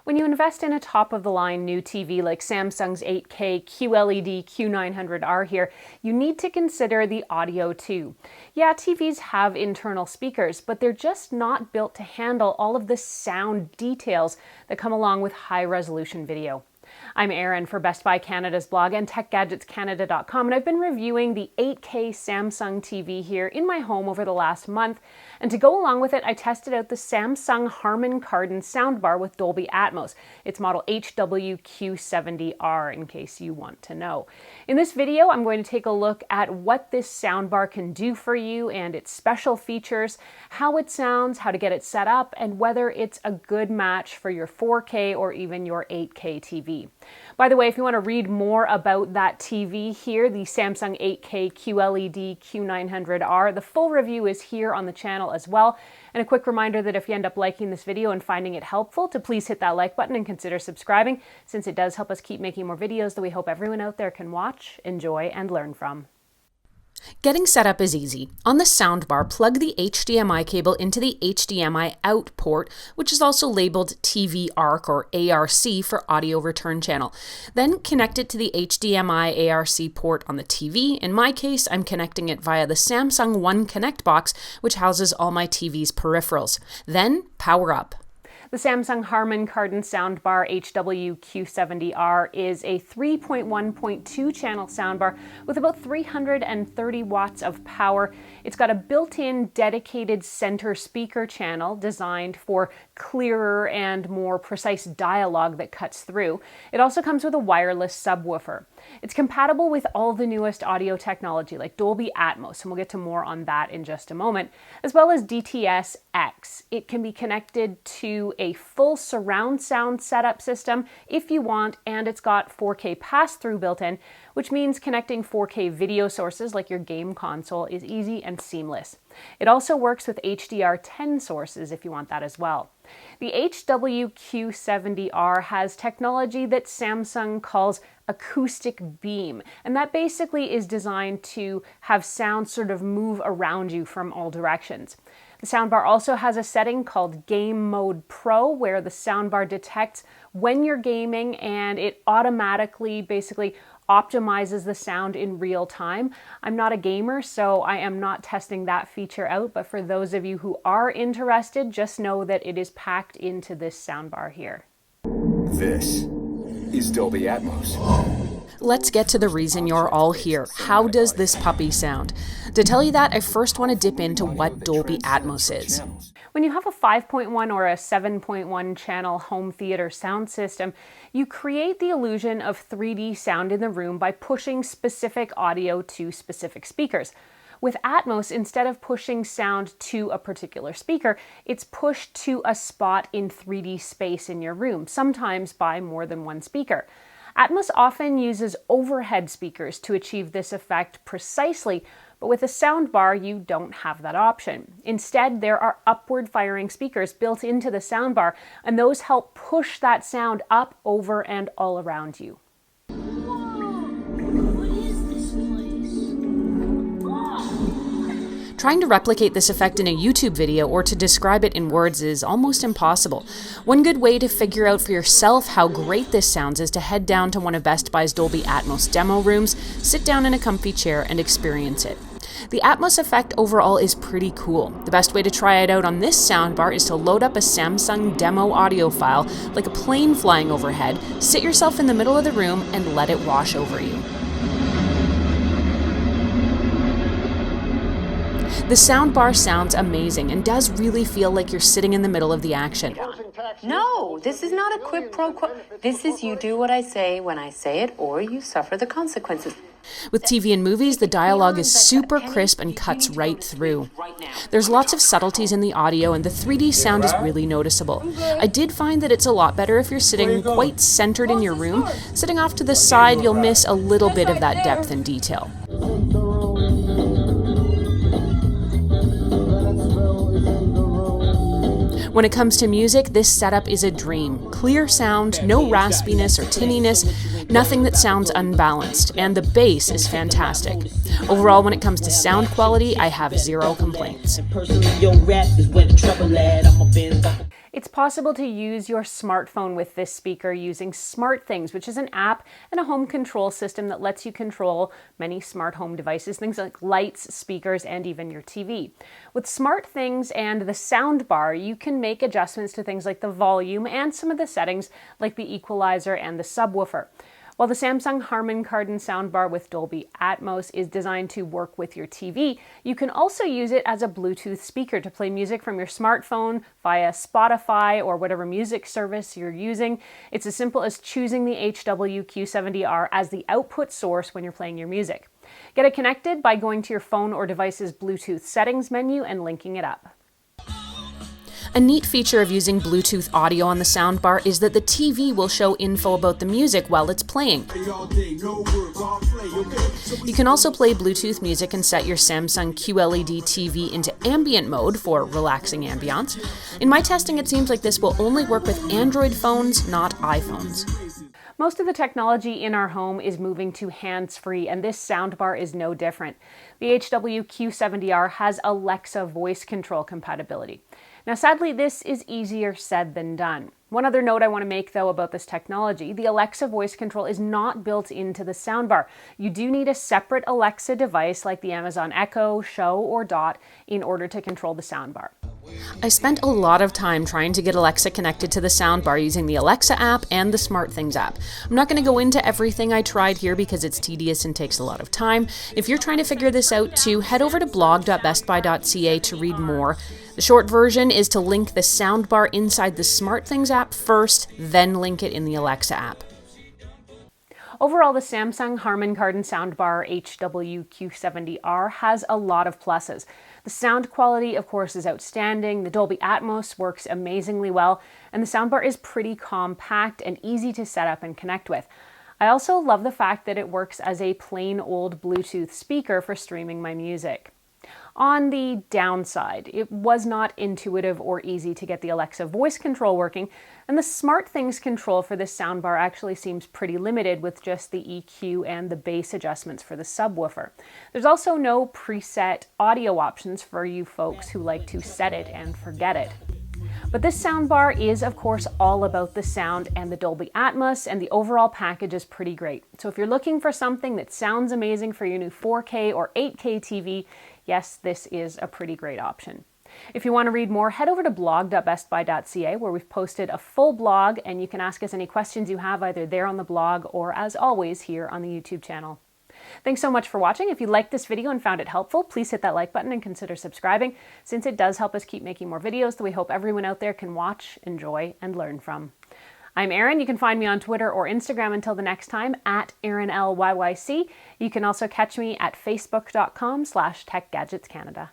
When you invest in a top-of-the-line new TV like Samsung's 8K QLED Q900R here, you need to consider the audio too. Yeah, TVs have internal speakers, but they're just not built to handle all of the sound details that come along with high-resolution video. I'm Erin for Best Buy Canada's blog and TechGadgetsCanada.com, and I've been reviewing the 8K Samsung TV here in my home over the last month. And to go along with it, I tested out the Samsung Harman Kardon soundbar with Dolby Atmos. It's model HWQ70R, in case you want to know. In this video, I'm going to take a look at what this soundbar can do for you and its special features, how it sounds, how to get it set up, and whether it's a good match for your 4K or even your 8K TV. By the way, if you want to read more about that TV here, the Samsung 8K QLED Q900R, the full review is here on the channel as well. And a quick reminder that if you end up liking this video and finding it helpful, to please hit that like button and consider subscribing, since it does help us keep making more videos that we hope everyone out there can watch, enjoy, and learn from. Getting set up is easy. On the soundbar, plug the HDMI cable into the HDMI out port, which is also labeled TV ARC or ARC for audio return channel. Then connect it to the HDMI ARC port on the TV. In my case, I'm connecting it via the Samsung One Connect box, which houses all my TV's peripherals. Then power up. The Samsung Harman Kardon soundbar HWQ70R is a 3.1.2 channel soundbar with about 330 watts of power. It's got a built-in dedicated center speaker channel designed for clearer and more precise dialogue that cuts through. It also comes with a wireless subwoofer. It's compatible with all the newest audio technology like Dolby Atmos, and we'll get to more on that in just a moment, as well as DTS-X. It can be connected to a full surround sound setup system if you want, and it's got 4K pass-through built in, which means connecting 4K video sources like your game console is easy and seamless. It also works with HDR10 sources if you want that as well. The HWQ70R has technology that Samsung calls acoustic beam, and that basically is designed to have sound sort of move around you from all directions. The soundbar also has a setting called Game Mode Pro, where the soundbar detects when you're gaming and it automatically basically optimizes the sound in real time. I'm not a gamer, so I am not testing that feature out, but for those of you who are interested, just know that it is packed into this soundbar here. This is Dolby Atmos. Let's get to the reason you're all here. How does this puppy sound? To tell you that, I first want to dip into what Dolby Atmos is. When you have a 5.1 or a 7.1 channel home theater sound system, you create the illusion of 3D sound in the room by pushing specific audio to specific speakers. With Atmos, instead of pushing sound to a particular speaker, it's pushed to a spot in 3D space in your room, sometimes by more than one speaker. Atmos often uses overhead speakers to achieve this effect precisely, but with a soundbar, you don't have that option. Instead, there are upward-firing speakers built into the soundbar, and those help push that sound up, over, and all around you. Trying to replicate this effect in a YouTube video or to describe it in words is almost impossible. One good way to figure out for yourself how great this sounds is to head down to one of Best Buy's Dolby Atmos demo rooms, sit down in a comfy chair, and experience it. The Atmos effect overall is pretty cool. The best way to try it out on this soundbar is to load up a Samsung demo audio file, like a plane flying overhead, sit yourself in the middle of the room, and let it wash over you. The soundbar sounds amazing and does really feel like you're sitting in the middle of the action. No, this is not a quid pro quo. This is you do what I say when I say it, or you suffer the consequences. With TV and movies, the dialogue is super crisp and cuts right through. There's lots of subtleties in the audio, and the 3D sound is really noticeable. I did find that it's a lot better if you're sitting quite centered in your room. Sitting off to the side, you'll miss a little bit of that depth and detail. When it comes to music, this setup is a dream. Clear sound, no raspiness or tinniness, nothing that sounds unbalanced, and the bass is fantastic. Overall, when it comes to sound quality, I have zero complaints. It's It's possible to use your smartphone with this speaker using SmartThings, which is an app and a home control system that lets you control many smart home devices, things like lights, speakers, and even your TV. With SmartThings and the Soundbar, you can make adjustments to things like the volume and some of the settings like the equalizer and the subwoofer. While the Samsung Harman Kardon soundbar with Dolby Atmos is designed to work with your TV, you can also use it as a Bluetooth speaker to play music from your smartphone via Spotify or whatever music service you're using. It's as simple as choosing the HWQ70R as the output source when you're playing your music. Get it connected by going to your phone or device's Bluetooth settings menu and linking it up. A neat feature of using Bluetooth audio on the soundbar is that the TV will show info about the music while it's playing. You can also play Bluetooth music and set your Samsung QLED TV into ambient mode for relaxing ambiance. In my testing, it seems like this will only work with Android phones, not iPhones. Most of the technology in our home is moving to hands-free, and this soundbar is no different. The HWQ70R has Alexa voice control compatibility. Now, sadly, this is easier said than done. One other note I want to make, though, about this technology, the Alexa voice control is not built into the soundbar. You do need a separate Alexa device like the Amazon Echo, Show, or Dot in order to control the soundbar. I spent a lot of time trying to get Alexa connected to the soundbar using the Alexa app and the SmartThings app. I'm not going to go into everything I tried here because it's tedious and takes a lot of time. If you're trying to figure this out too, head over to blog.bestbuy.ca to read more. The short version is to link the soundbar inside the SmartThings app first, then link it in the Alexa app. Overall, the Samsung Harman Kardon soundbar HWQ70R has a lot of pluses. The sound quality, of course, is outstanding, the Dolby Atmos works amazingly well, and the soundbar is pretty compact and easy to set up and connect with. I also love the fact that it works as a plain old Bluetooth speaker for streaming my music. On the downside, it was not intuitive or easy to get the Alexa voice control working, and the SmartThings control for this soundbar actually seems pretty limited with just the EQ and the bass adjustments for the subwoofer. There's also no preset audio options for you folks who like to set it and forget it. But this soundbar is, of course, all about the sound and the Dolby Atmos, and the overall package is pretty great. So if you're looking for something that sounds amazing for your new 4K or 8K TV, yes, this is a pretty great option. If you want to read more, head over to blog.bestbuy.ca where we've posted a full blog, and you can ask us any questions you have either there on the blog or, as always, here on the YouTube channel. Thanks so much for watching. If you liked this video and found it helpful, please hit that like button and consider subscribing, since it does help us keep making more videos that we hope everyone out there can watch, enjoy, and learn from. I'm Erin. You can find me on Twitter or Instagram until the next time at ErinLYYC. You can also catch me at facebook.com/TechGadgetsCanada.